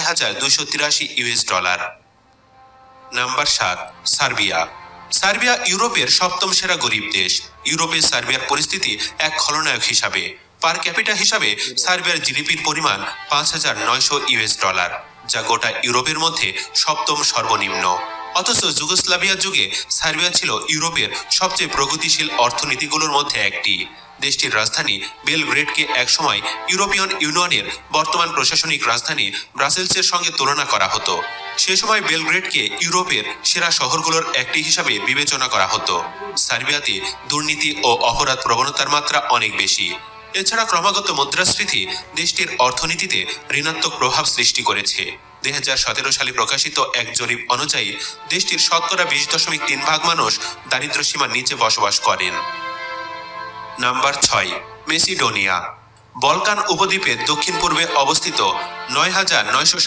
$6,283 number 7, Serbia. Serbia ইউরোপের 7ম সেরা গরিব দেশ। ইউরোপে সার্বিয়ার পরিস্থিতি এক খলনায়ক হিসাবে। পার ক্যাপিটা হিসাবে সার্বিয়ার জিডিপির পরিমাণ $5,900, যা গোটা ইউরোপের মধ্যে 7ম সর্বনিম্ন। অথচ যুগোস্লাভিয়া যুগে সার্বিয়া ছিল ইউরোপের সবচেয়ে প্রগতিশীল অর্থনীতিগুলোর মধ্যে একটি। দেশটির রাজধানী বেলগ্রেডকে একসময় ইউরোপিয়ান ইউনিয়নের বর্তমান প্রশাসনিক রাজধানী ব্রাসেলসের সঙ্গে তুলনা করা হতো। সে সময় বেলগ্রেডকে ইউরোপের সেরা শহরগুলোর একটি হিসাবে বিবেচনা করা হতো। সার্বিয়াতে দুর্নীতি ও অপরাধ প্রবণতার মাত্রা অনেক বেশি। এছাড়া ক্রমাগত মুদ্রাস্ফীতি দেশটির অর্থনীতিতে ঋণাত্মক প্রভাব সৃষ্টি করেছে। 2017 সালে প্রকাশিত এক জরিপ অনুযায়ী দেশটির শতকরা 20.3% মানুষ দারিদ্র্য সীমার নিচে বসবাস করেন। Number 6, Macedonia. বলকান উপদ্বীপের দক্ষিণ পূর্বে অবস্থিত 9,900